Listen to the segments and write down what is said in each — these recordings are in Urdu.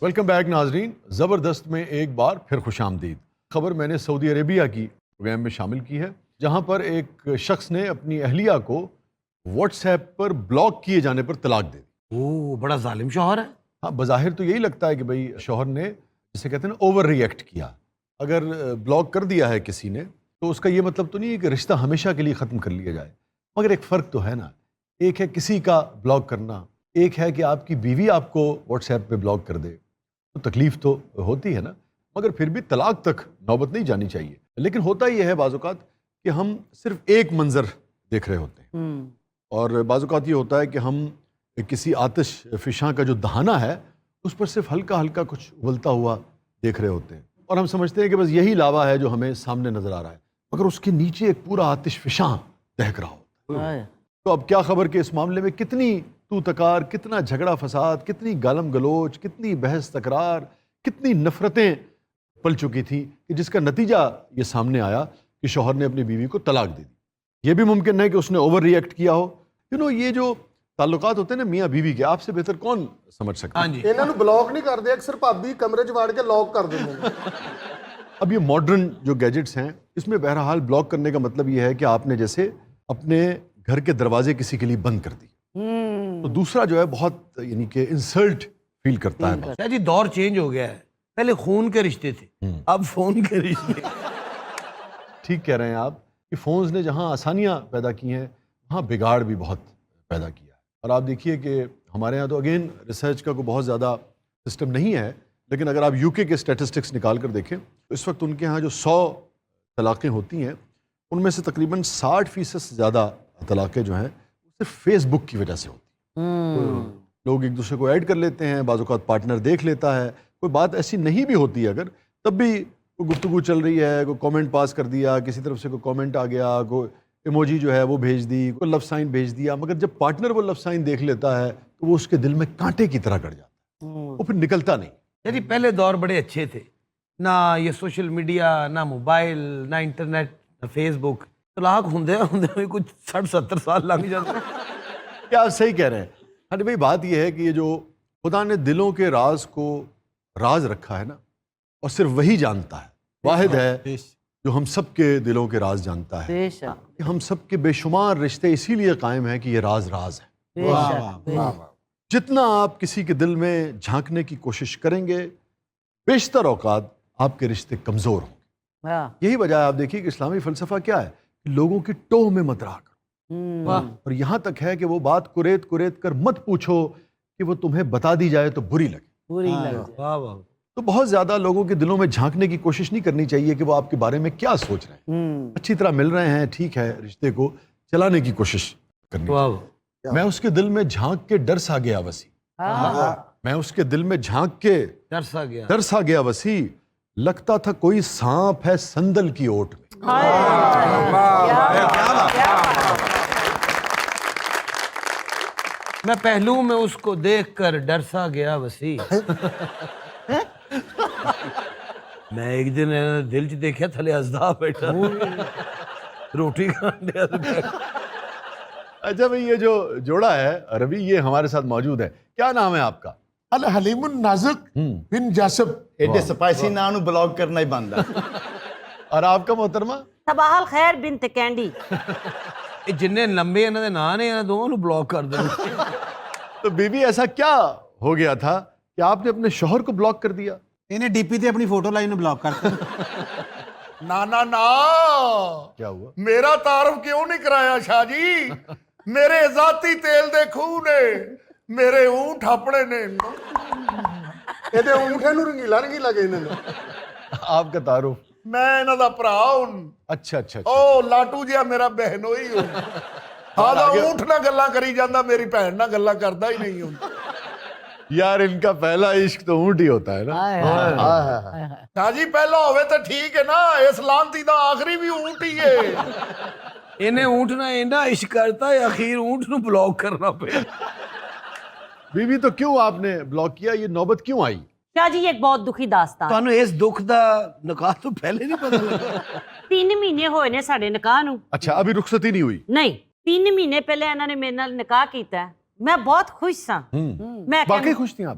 ویلکم بیک ناظرین، زبردست میں ایک بار پھر خوش آمدید۔ خبر میں نے سعودی عربیہ کی پروگرام میں شامل کی ہے، جہاں پر ایک شخص نے اپنی اہلیہ کو واٹس ایپ پر بلاک کیے جانے پر طلاق دے دی۔ بڑا ظالم شوہر ہے۔ ہاں، بظاہر تو یہی لگتا ہے کہ بھئی شوہر نے جسے کہتے ہیں نا اوور ری ایکٹ کیا۔ اگر بلاک کر دیا ہے کسی نے تو اس کا یہ مطلب تو نہیں ہے کہ رشتہ ہمیشہ کے لیے ختم کر لیا جائے، مگر ایک فرق تو ہے نا، ایک ہے کسی کا بلاک کرنا، ایک ہے کہ آپ کی بیوی آپ کو واٹس ایپ پہ بلاک کر دے، تو تکلیف تو ہوتی ہے نا، مگر پھر بھی طلاق تک نوبت نہیں جانی چاہیے۔ لیکن ہوتا یہ ہے بعض اوقات کہ ہم صرف ایک منظر دیکھ رہے ہوتے ہیں، اور بعض اوقات یہ ہوتا ہے کہ ہم کسی آتش فشاں کا جو دہانہ ہے اس پر صرف ہلکا ہلکا کچھ ابلتا ہوا دیکھ رہے ہوتے ہیں، اور ہم سمجھتے ہیں کہ بس یہی لاوا ہے جو ہمیں سامنے نظر آ رہا ہے، مگر اس کے نیچے ایک پورا آتش فشاں دہک رہا ہوتا ہے۔ تو اب کیا خبر کہ اس معاملے میں کتنی تو تکار، کتنا جھگڑا فساد، کتنی گالم گلوچ، کتنی بحث تکرار، کتنی نفرتیں پل چکی تھی کہ جس کا نتیجہ یہ سامنے آیا کہ شوہر نے اپنی بیوی کو طلاق دے دی۔ یہ بھی ممکن ہے کہ اس نے اوور ری ایکٹ کیا ہو۔ یہ جو تعلقات ہوتے ہیں نا میاں بیوی کے، آپ سے بہتر کون سمجھ سکتا ہے؟ ਇਹਨਾਂ ਨੂੰ ਬਲੌਕ ਨਹੀਂ ਕਰਦੇ, ਅਕਸਰ ਭਾਬੀ ਕਮਰੇ 'ਚ ਵਾੜ ਕੇ ਲੌਕ ਕਰ ਦਿੰਦੇ ਨੇ। اب یہ ماڈرن جو گیجٹس ہیں اس میں بہرحال بلاک کرنے کا مطلب یہ ہے کہ آپ نے جیسے اپنے گھر کے دروازے کسی کے لیے بند کر دی، تو دوسرا جو ہے بہت یعنی کہ انسلٹ فیل کرتا ہے۔ شاید جی دور چینج ہو گیا ہے، پہلے خون کے رشتے تھے، اب فون کے رشتے۔ ٹھیک کہہ رہے ہیں آپ کہ فونز نے جہاں آسانیاں پیدا کی ہیں وہاں بگاڑ بھی بہت پیدا کیا ہے۔ اور آپ دیکھیے کہ ہمارے ہاں تو اگین ریسرچ کا کوئی بہت زیادہ سسٹم نہیں ہے، لیکن اگر آپ یو کے اسٹیٹسٹکس نکال کر دیکھیں تو اس وقت ان کے ہاں جو 100 طلاقیں ہوتی ہیں ان میں سے تقریباً 60% سے زیادہ طلاقیں جو ہیں صرف فیس بک کی وجہ سے ہوتی ہیں۔ لوگ ایک دوسرے کو ایڈ کر لیتے ہیں، بعض اوقات پارٹنر دیکھ لیتا ہے، کوئی بات ایسی نہیں بھی ہوتی ہے اگر، تب بھی کوئی گفتگو چل رہی ہے، کوئی کامنٹ پاس کر دیا، کسی طرف سے کوئی کامنٹ آ گیا، کوئی ایموجی جو ہے وہ بھیج دی، کوئی لو سائن بھیج دیا، مگر جب پارٹنر وہ لو سائن دیکھ لیتا ہے تو وہ اس کے دل میں کانٹے کی طرح کٹ جاتا ہے، وہ پھر نکلتا نہیں۔ جی پہلے دور بڑے اچھے تھے، نہ یہ سوشل میڈیا، نہ موبائل، نہ انٹرنیٹ، نہ فیس بک۔ طلاق ہوندے کچھ 60-70 سال لگ جاتے۔ کیا آپ صحیح کہہ رہے ہیں؟ ہاں بھائی، بات یہ ہے کہ یہ جو خدا نے دلوں کے راز کو راز رکھا ہے نا، اور صرف وہی جانتا ہے، واحد ہے جو ہم سب کے دلوں کے راز جانتا ہے، کہ ہم سب کے بے شمار رشتے اسی لیے قائم ہیں کہ یہ راز راز ہے۔ جتنا آپ کسی کے دل میں جھانکنے کی کوشش کریں گے بیشتر اوقات آپ کے رشتے کمزور ہوں گے۔ یہی وجہ ہے، آپ دیکھیے کہ اسلامی فلسفہ کیا ہے، کہ لوگوں کی ٹوہ میں مت رہا کرو، اور یہاں تک ہے کہ وہ بات کریت کریت کر مت پوچھو کہ وہ تمہیں بتا دی جائے تو بری لگے۔ تو بہت زیادہ لوگوں کے دلوں میں جھانکنے کی کوشش نہیں کرنی چاہیے کہ وہ آپ کے بارے میں کیا سوچ رہے ہیں۔ اچھی طرح مل رہے ہیں، ٹھیک ہے، رشتے کو چلانے کی کوشش کرنی چاہیے۔ میں اس کے دل میں جھانک کے ڈر سا گیا وسیع، میں اس کے دل میں جھانک کے ڈر سا گیا وسیع، لگتا تھا کوئی سانپ ہے سندل کی اوٹ میں۔ میں پہلو میں اس کو دیکھ کر ڈر سا گیا وسیع۔ میں ایک دن دل چ دیکھا تھلے ازدا بیٹھا روٹی کھانے۔ اچھا بھئی، یہ جو جوڑا ہے عربی، یہ ہمارے ساتھ موجود ہے، کیا نام ہے آپ کا؟ الحلیم النازک بن جاسب۔ ایڈے سپائسی نام نو بلاک کرنا ہی بندا۔ اور آپ کا محترمہ؟ صباح الخیر بنت کینڈی۔ جننے لمبے انہوں نے نا نے دونوں بلاک کر دیں۔ تو بی بی، ایسا کیا ہو گیا تھا کہ آپ نے اپنے شوہر کو بلاک کر دیا؟ انہیں ڈی پی تے اپنی فوٹو لائی نے بلاک کرتا۔ نا نا نا، کیا ہوا؟ میرا تعارف کیوں نہیں کرایا شاہ جی؟ میرے ذاتی تیل دے خوہ نے، میرے اونٹ اپنے نے، یہ اونٹے نو رنگیلا رنگیلا گئے نے۔ آپ کا تعارف؟ میں انہاں دا بھرا ہوں۔ اچھا اچھا۔ او لاٹو جیا میرا بہنوئی ہوں، آدھا اونٹ نہ گلاں کری جاندہ، میری بہن نہ گلاں کردا ہی نہیں ہوں۔ یار ان کا پہلا عشق تو اونٹ ہی ہوتا ہے نا۔ شاہ جی پہلا ہوئے تو ٹھیک ہے نا، اس لانتی دا آخری بھی اونٹ ہی ہے۔ انہیں اونٹ نہ اینا عشق کرتا ہے، اخیر اونٹ نو بلاک کرنا پہ۔ بی بی، تو کیوں آپ نے بلاک کیا؟ یہ نوبت کیوں آئی؟ شاہ جی ایک بہت دکھی داستان۔ تانوں اس دکھ دا نکاح تو پہلے نہیں پتا لگا؟ 3 مہینے ہوئے نے ساڈے نکاح نو۔ اچھا، ابھی رخصتی نہیں ہوئی؟ نہیں، 3 مہینے پہلے انہوں نے میرے نال نکاح کیتا ہے، میں بہت خوش سا۔ میں واقعی خوش تھی آپ؟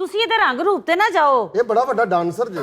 ਤੁਸੀਂ ਇਹਦੇ ਰੰਗ ਰੂਪ ਤੇ ਨਾ ਜਾਓ ਇਹ ਬੜਾ ਵੱਡਾ ਡਾਂਸਰ ਜੇ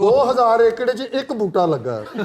2000 ਏਕੜ 'ਚ ਇੱਕ ਬੂਟਾ ਲੱਗਾ ਹੈ।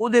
ਉਹਦੇ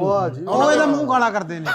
ਵਾਹ ਜੀ ਉਹ ਇਹਦਾ ਮੂੰਹ ਕਾਲਾ ਕਰਦੇ ਨੇ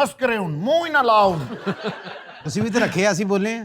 ਮਸਕਰੇ ਹੁਣ ਮੂੰਹ ਹੀ ਨਾ ਲਾ ਹੁਣ ਤੁਸੀਂ ਵੀ ਤੇ ਰੱਖਿਆ ਅਸੀਂ ਬੋਲੇ ਆ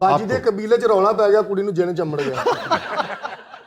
ਬਾਜੀ ਦੇ ਕਬੀਲੇ 'ਚ ਰੌਲਾ ਪੈ ਗਿਆ ਕੁੜੀ ਨੂੰ ਜਿੰਨ ਚੰਬੜ ਗਿਆ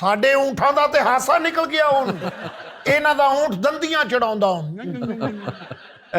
ਸਾਡੇ ਊਂਠਾਂ ਦਾ ਤੇ ਹਾਸਾ ਨਿਕਲ ਗਿਆ ਹੁਣ ਇਹਨਾਂ ਦਾ ਊਂਟ ਦੰਦੀਆਂ ਚੜਾਉਂਦਾ ਹੁਣ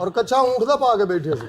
ਔਰ ਕੱਚਾ ਊਂਟ ਦਾ ਪਾ ਕੇ ਬੈਠੇ ਸੀ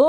2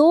2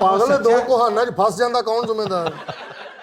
ਪਾਗਲ ਦੋ ਕੁਹਾਨਾਂ 'ਚ ਫਸ ਜਾਂਦਾ ਕੌਣ ਜ਼ਿੰਮੇਦਾਰ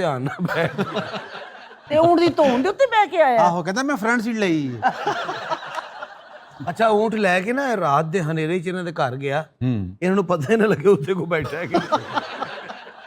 ਧਿਆਨ ਨਾਲ ਬੈਠ ਤੇ ਊਂਟ ਦੀ ਧੌਣ ਦੇ ਉੱਤੇ ਬਹਿ ਕੇ ਆਇਆ ਆਹੋ ਕਹਿੰਦਾ ਮੈਂ ਫਰੰਟ ਸੀਟ ਲਈ ਅੱਛਾ ਊਂਟ ਲੈ ਕੇ ਨਾ ਰਾਤ ਦੇ ਹਨੇਰੇ 'ਚ ਇਹਨਾਂ ਦੇ ਘਰ ਗਿਆ ਇਹਨਾਂ ਨੂੰ ਪਤਾ ਹੀ ਨਾ ਲੱਗੇ ਉੱਥੇ ਕੋ ਬੈਠਾ ਹੈ ਕਿ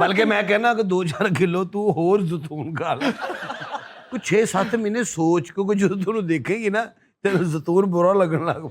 ਬਲਕਿ ਮੈਂ ਕਹਿਣਾ ਕਿ 2-4 ਕਿਲੋ ਤੂੰ ਹੋਰ ਜ਼ੈਤੂਨ ਖਾ ਲੈ ਕੁਝ 6-7 ਮਹੀਨੇ ਸੋਚ ਕਿਉਂਕਿ ਜਦੋਂ ਤੂੰ ਦੇਖੇਂਗੀ ਨਾ ਤੈਨੂੰ ਜ਼ੈਤੂਨ ਬੁਰਾ ਲੱਗਣ ਲੱਗ ਪਊ।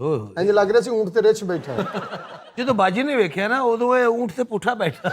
ਓਹ ਇੰਜ ਲੱਗ ਰਿਹਾ ਸੀ ਊਂਟ ਤੇ ਰਿਛ ਬੈਠਾ ਜਦੋਂ ਬਾਜੀ ਨੇ ਵੇਖਿਆ ਨਾ ਉਦੋਂ ਇਹ ਊਂਟ ਤੇ ਪੁੱਠਾ ਬੈਠਾ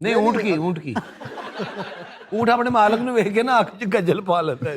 ਨਹੀਂ ਊਂਟ ਕੀ ਊਂਟ ਆਪਣੇ ਮਾਲਕ ਨੂੰ ਵੇਖ ਕੇ ਨਾ ਅੱਖ 'ਚ ਗੱਜਲ ਪਾ ਲੈਂਦਾ ਹੈ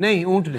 ਨਹੀਂ ਊਂਟ ਨੇ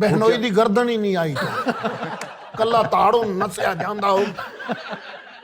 ਬਹਿਨੋਈ ਦੀ ਗਰਦਨ ਹੀ ਨਹੀਂ ਆਈ ਕੱਲਾ ਤਾੜੋਂ ਨਸਿਆ ਜਾਂਦਾ ਉਹ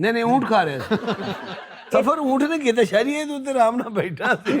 ਨਹੀਂ ਊਂਟ ਖਾ ਰਿਹਾ ਸੀ ਸਫਰ ਊਂਟ ਨੇ ਕੀਤਾ ਸ਼ਰੀਏ ਤੂੰ ਤੇ ਆਰਾਮ ਨਾਲ ਬੈਠਾ ਸੀ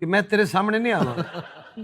ਕਿ ਮੈਂ ਤੇਰੇ ਸਾਹਮਣੇ ਨਹੀਂ ਆਵਾਂ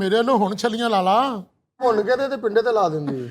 ਮੇਰੇ ਨੂੰ ਹੁਣ ਛਲੀਆਂ ਲਾ ਲਾ ਭੁੰਨ ਕੇ ਤੇ ਪਿੰਡੇ ਤੇ ਲਾ ਦਿੰਦੀ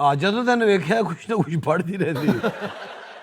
ਆ ਜਦੋਂ ਤੈਨੂੰ ਵੇਖਿਆ ਕੁਛ ਨਾ ਕੁਛ ਪੜਦੀ ਰਹਿੰਦੀ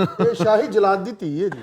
ਇਹ ਸ਼ਾਹੀ ਜਲਾਦ ਦੀ ਧੀ ਹੈ ਜੀ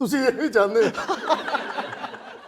ਤੁਸੀਂ ਇਹ ਵੀ ਚਾਹੁੰਦੇ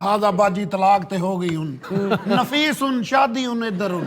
ਆਦਾ ਬਾਜੀ ਤਲਾਕ ਤੇ ਹੋ ਗਈ ਹੁਣ ਨਫੀਸ ਹੁਣ ਸ਼ਾਦੀ ਹੁਣ ਇੱਧਰ ਹੁਣ